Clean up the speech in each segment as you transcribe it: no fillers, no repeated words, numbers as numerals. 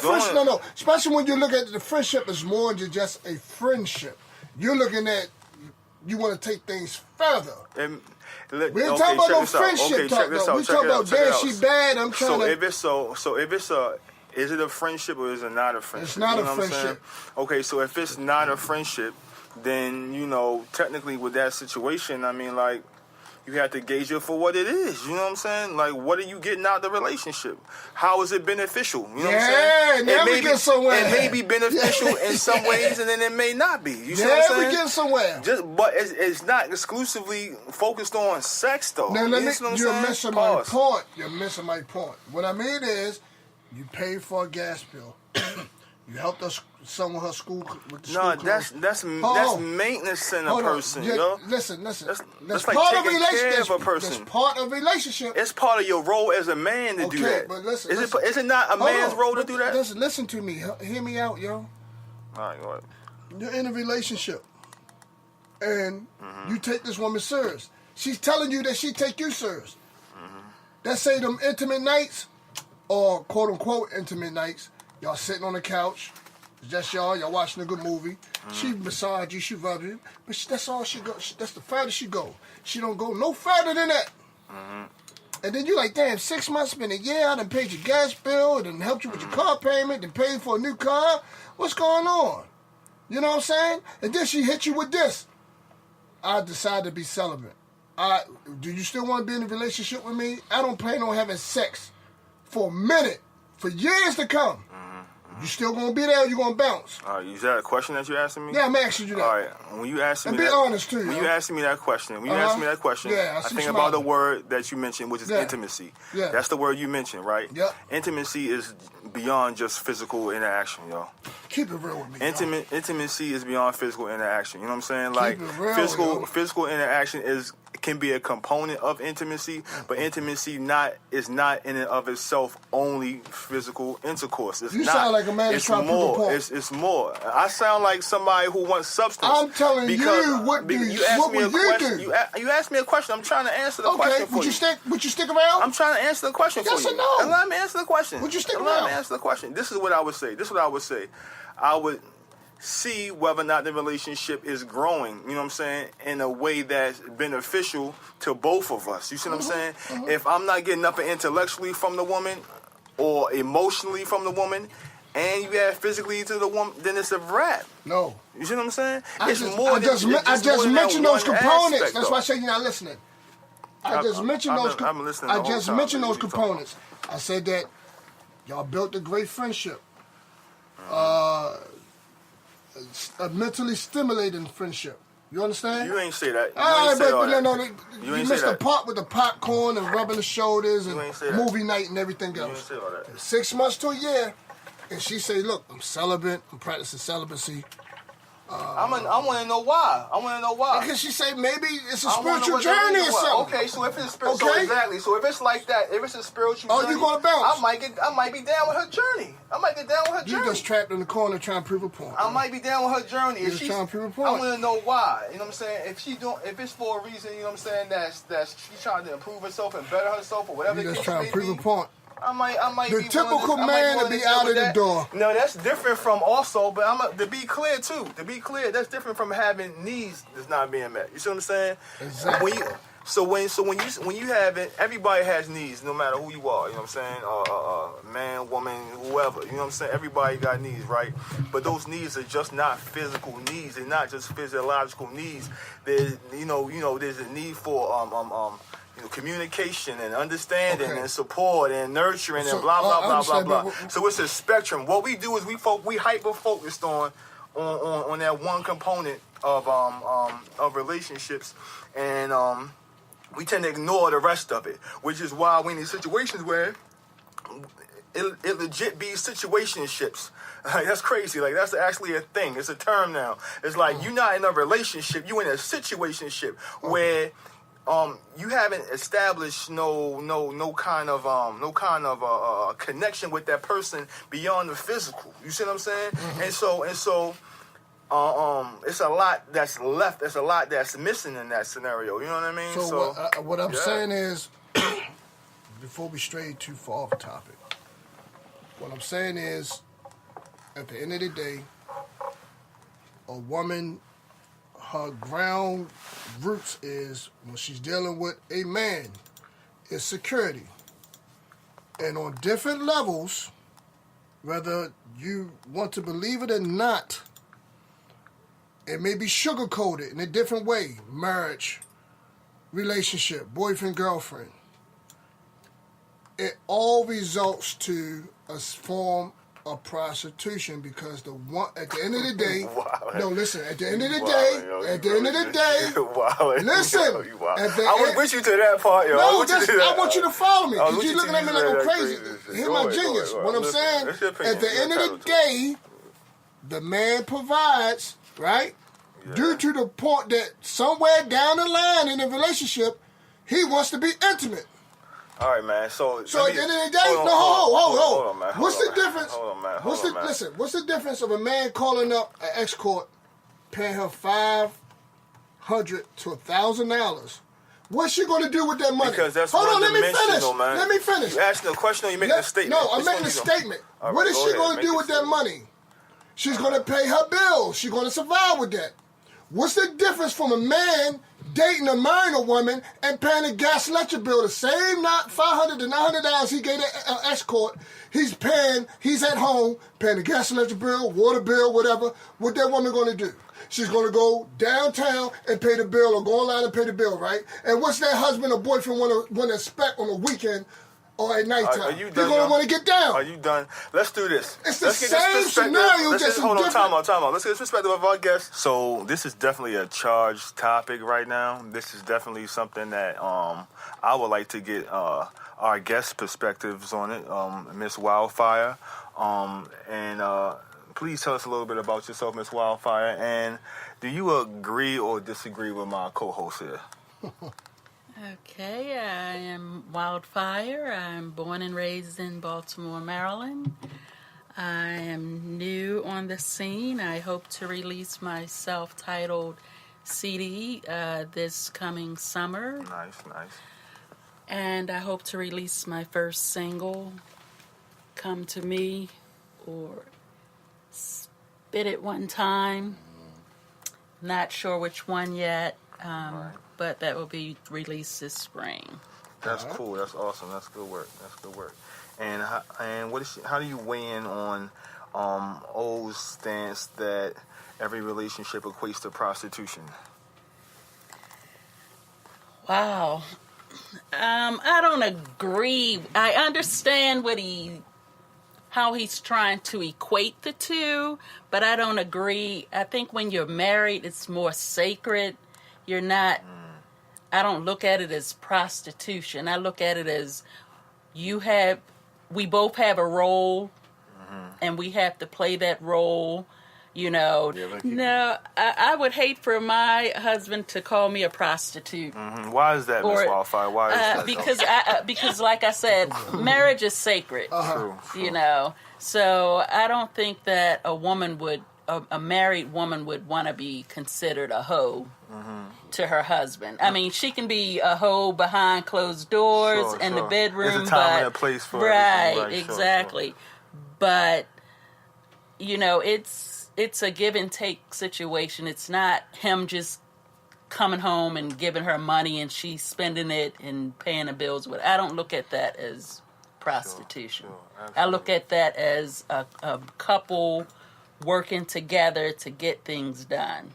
friendship. No. Especially when you look at the friendship as more than just a friendship. You're looking at you want to take things further. We ain't talking about no friendship talk though. We talking about damn, she bad. I'm trying to. Is it a friendship or is it not a friendship? It's not a friendship. Okay, so if it's not a friendship, then technically with that situation, I mean, like, you have to gauge it for what it is. You know what I'm saying? Like, what are you getting out of the relationship? How is it beneficial? You know what I'm saying? Yeah, now we get somewhere. It may be beneficial in some ways, and then it may not be. You see what I'm saying? Yeah, we get somewhere. But it's not exclusively focused on sex, though. Now, you're missing my point. You're missing my point. What I mean is, you pay for a gas bill. You helped us some of her school with the school that's maintenance in a person, Listen. That's part like of taking care of a person. That's part of relationship. It's part of your role as a man to do that. But listen, is it not a man's role to do that? Listen to me. Hear me out, yo. All right, go ahead. You're in a relationship, and you take this woman serious. She's telling you that she take you serious. Let's say them intimate nights, or quote unquote intimate nights. Y'all sitting on the couch, it's just y'all watching a good movie. She massage you, she rub you, but that's all she go. That's the furthest she go. She don't go no further than that. And then you like, damn, 6 months, been a year, I done paid your gas bill, and done helped you with your car payment, done paid for a new car. What's going on? You know what I'm saying? And then she hit you with this. I decided to be celibate. Do you still want to be in a relationship with me? I don't plan on having sex for a minute, for years to come. You still gonna be there or you gonna bounce? Is that a question that you're asking me? Yeah, I'm asking you that. All right. When you ask me and be honest too. When you asking me that question, I think about the word that you mentioned, which is intimacy. Yeah. That's the word you mentioned, right? Yep. Intimacy is beyond just physical interaction, yo. Keep it real with me. Intimacy is beyond physical interaction. You know what I'm saying? Like, Keep it real, physical interaction can be a component of intimacy, but intimacy is not in and of itself only physical intercourse. You sound like a man that's trying to prove a point. It's more. I sound like somebody who wants substance. I'm telling you, what would you do? You asked me a question. I'm trying to answer the question for you. Would you stick around? I'm trying to answer the question for you. Yes or no? Let me answer the question. Would you stick around? Let me answer the question. This is what I would say. I would see whether or not the relationship is growing, you know what I'm saying, in a way that's beneficial to both of us. You see what I'm saying? If I'm not getting nothing intellectually from the woman or emotionally from the woman, and you add physically to the woman, then it's a wrap. No. You see what I'm saying? I just mentioned those components. That's why I say you're not listening. I just mentioned those components. I said that y'all built a great friendship. A mentally stimulating friendship. You understand? You ain't say that. You missed the part with the popcorn and rubbing the shoulders and movie night and everything else. You ain't say all that. 6 months to a year, and she say, "Look, I'm celibate. I'm practicing celibacy." I want to know why. Because she say maybe it's a spiritual journey or something. Okay, so if it's spiritual, so if it's like that, if it's a spiritual journey, you gonna bounce? I might be down with her journey. You just trapped in the corner trying to prove a point. I might be down with her journey. You're just trying to prove a point. I want to know why. You know what I'm saying? If it's for a reason, you know what I'm saying, that she's trying to improve herself and better herself or whatever. You just trying to prove a point. I might the be typical man to be out of the door. No, that's different from also, but to be clear too. To be clear, that's different from having needs that's not being met. You see what I'm saying? Exactly. When you have it, everybody has needs, no matter who you are. You know what I'm saying? Man, woman, whoever. You know what I'm saying? Everybody got needs, right? But those needs are just not physical needs. They're not just physiological needs. There's there's a need for communication and understanding and support and nurturing and blah blah blah blah blah. So it's a spectrum. What we do is we hyper focused on that one component of relationships, and we tend to ignore the rest of it, which is why we in these situations where it legit be situationships. Like, that's crazy. Like, that's actually a thing. It's a term now. It's like you're not in a relationship, you in a situationship where you haven't established no kind of connection with that person beyond the physical. You see what I'm saying? And so it's a lot that's left. There's a lot that's missing in that scenario. You know what I mean? So what I'm saying is, before we stray too far off topic, what I'm saying is at the end of the day, a woman, her ground roots is when she's dealing with a man, is security. And on different levels, whether you want to believe it or not, it may be sugar-coated in a different way. Marriage, relationship, boyfriend, girlfriend. It all results to a form of prostitution because at the end of the day, Wow. no, listen, at the end of the Wow, day, yo, at the end of the day, wow. listen, Yo, wow. at the I was end- with you to that part, yo. no, I want you to follow me I was because with you're you looking at me till like you I'm said that crazy. crazy. Hear Go my ahead, go genius. ahead. What I'm Listen, saying, it's your opinion. at the You're end of entitled the to it. day, the man provides, right? Yeah. Due to the point that somewhere down the line in the relationship, he wants to be intimate. All right, man. So At the end of the day, hold on, man. What's Hold the on, man. difference? Hold on, man. What's Hold on, man. Listen, what's the difference of a man calling up an escort, paying her $500 to $1,000? What's she going to do with that money? Because that's Hold on, let me one-dimensional, finish. man. Let me finish. You asking a question or you making a statement? No, I'm Which making one a you gonna- statement. All What right, is go she ahead, going to make do your with that statement. money? She's going to pay her bills. She's going to survive with that. What's the difference from a man dating a marrying a woman and paying a gas electric bill? The same $500 to $900 he gave an escort, he's at home paying the gas electric bill, water bill, whatever. What that woman going to do? She's going to go downtown and pay the bill or go online and pay the bill, right? And what's that husband or boyfriend want to expect on the weekend or at nighttime? Are you He's done, going to yo? want to get down. Are you done? Let's do this. It's the Let's get same this perspective. scenario, Let's just hold on, different- time out. Let's get this perspective of our guests. So this is definitely a charged topic right now. This is definitely something that I would like to get our guest perspectives on it, Miss Wildfire. Please tell us a little bit about yourself, Miss Wildfire. And do you agree or disagree with my co-host here? Okay, I am Wildfire. I'm born and raised in Baltimore, Maryland. I am new on the scene. I hope to release my self-titled CD this coming summer. Nice. And I hope to release my first single, Come to Me, or Spit It One Time. Not sure which one yet. But that will be released this spring. That's cool. That's awesome. That's good work. And how do you weigh in on O's stance that every relationship equates to prostitution? Wow. I don't agree. I understand how he's trying to equate the two, but I don't agree. I think when you're married, it's more sacred. You're not. I don't look at it as prostitution. I look at it as we both have a role, and we have to play that role. No, I would hate for my husband to call me a prostitute. Why is that, Miss Wildfire? Why is that? Because, like I said, marriage is sacred. True. So I don't think that a married woman would want to be considered a hoe to her husband. I mean, she can be a hoe behind closed doors in the bedroom. There's a time and a place for right, everything. exactly. Sure. But it's a give and take situation. It's not him just coming home and giving her money and she's spending it and paying the bills. I don't look at that as prostitution. Sure, I look at that as a couple working together to get things done.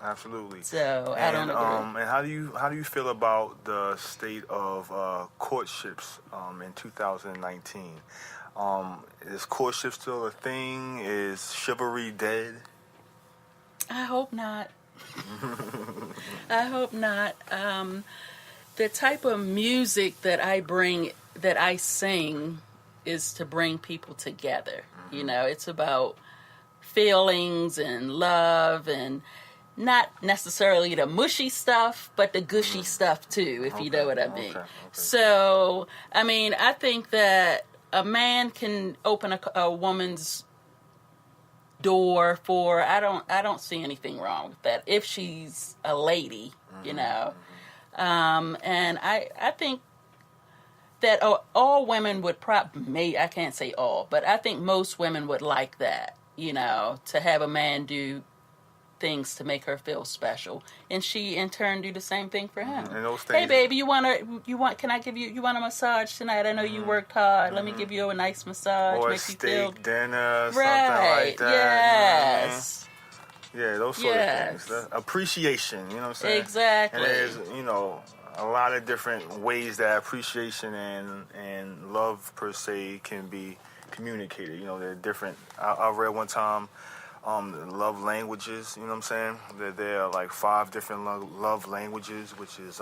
Absolutely. So I don't agree. And how do you feel about the state of courtships in 2019? Is courtship still a thing? Is chivalry dead? I hope not. I hope not. The type of music that I sing is to bring people together. It's about feelings and love and not necessarily the mushy stuff, but the gushy stuff too, if you know what I mean. Okay. So, I mean, I think that a man can open a woman's door for, I don't see anything wrong with that if she's a lady, And I think that all women would probably, I can't say all, but I think most women would like that, to have a man do things to make her feel special, and she in turn do the same thing for him. And those Hey, things, baby, you want a massage tonight? I know you worked hard. Let me give you a nice massage, or a make you feel steak dinner, right. something like that. Yes. Yeah, those sort of things. The appreciation, you know what I'm saying? Exactly. And there's, a lot of different ways that appreciation and love per se can be communicated. There are different. I read one time love languages. You know what I'm saying? There are like 5 different love languages, which is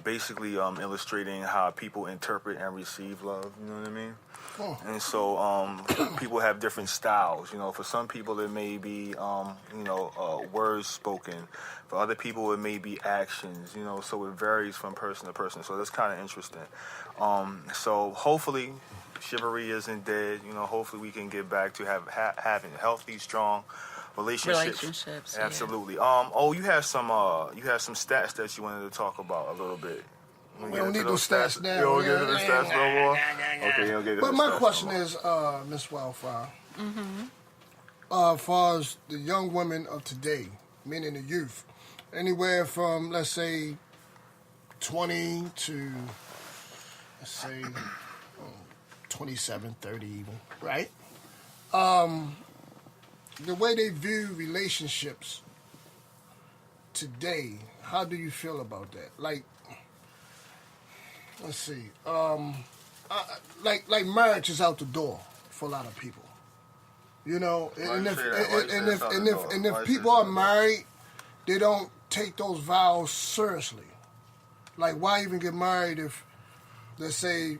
basically illustrating how people interpret and receive love. You know what I mean? Oh. And so people have different styles. For some people it may be words spoken. For other people it may be actions. So it varies from person to person. So that's kind of interesting. So hopefully chivalry isn't dead. Hopefully we can get back to having healthy, strong relationships. Absolutely. Yeah. You have some stats that you wanted to talk about a little bit. We don't need those stats now. You don't get into the stats no more? Okay, you don't get into the stats. But my question is, Miss Wildfire, as far as the young women of today, meaning the youth, anywhere from, let's say, 20 to, let's say, 27, 30 even, right? The way they view relationships today, how do you feel about that? Like, let's see. Like marriage is out the door for a lot of people. And if people are married, they don't take those vows seriously. Like, why even get married if, let's say,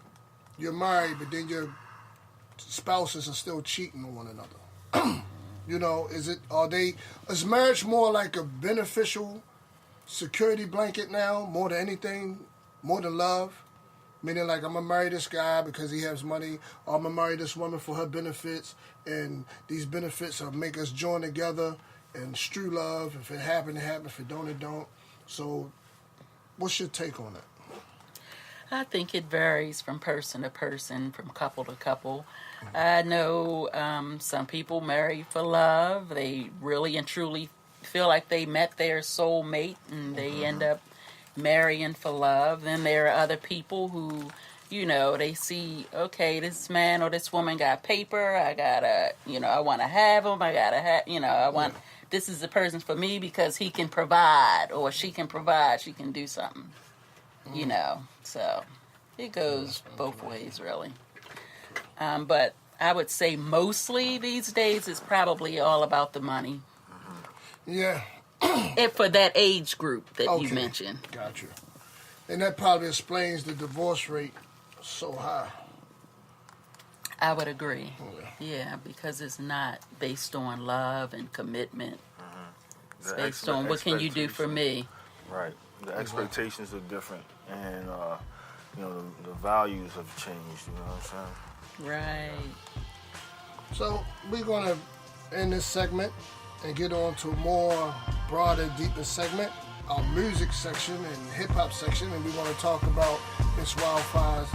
you're married, but then your spouses are still cheating on one another? Is marriage more like a beneficial security blanket now, more than anything, more than love? Meaning, like, I'm going to marry this guy because he has money, or I'm going to marry this woman for her benefits, and these benefits will make us join together and strew love. If it happen, it happen. If it don't, it don't. So, what's your take on that? I think it varies from person to person, from couple to couple. I know some people marry for love. They really and truly feel like they met their soulmate, and they end up marrying for love. Then there are other people who, they see, okay, this man or this woman got paper. I gotta, I want to have him. I gotta have, this is the person for me because he can provide, or she can provide. She can do something, So it goes both ways, really. But I would say mostly these days it's probably all about the money. Yeah. And for that age group that you mentioned. Gotcha. And that probably explains the divorce rate so high. I would agree. Yeah, because it's not based on love and commitment. It's based on what can you do for me. Right. The expectations are different, and the values have changed. You know what I'm saying? Right. So we're gonna end this segment and get on to a more broader, deeper segment, our music section and hip hop section, and we want to talk about Miss Wildfire's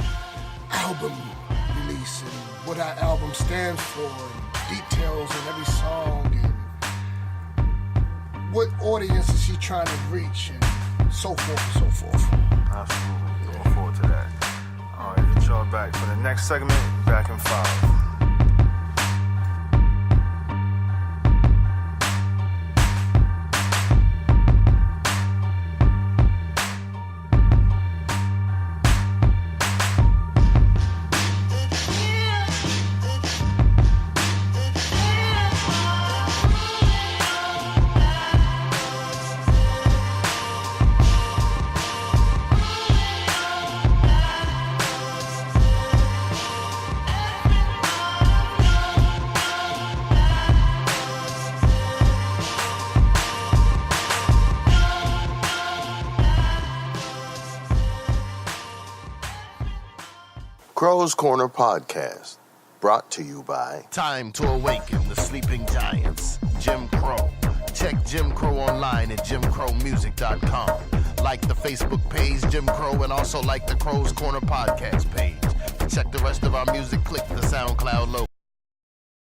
album release and what our album stands for, and details in every song, and what audience is she trying to reach, and so forth and so forth. Absolutely. Looking forward to that. All right, get y'all back for the next segment, back in 5. Crow's Corner Podcast, brought to you by Time to Awaken the Sleeping Giants, Jim Crow. Check Jim Crow online at jimcrowmusic.com. Like the Facebook page, Jim Crow, and also like the Crow's Corner podcast page. To check the rest of our music, click the SoundCloud logo.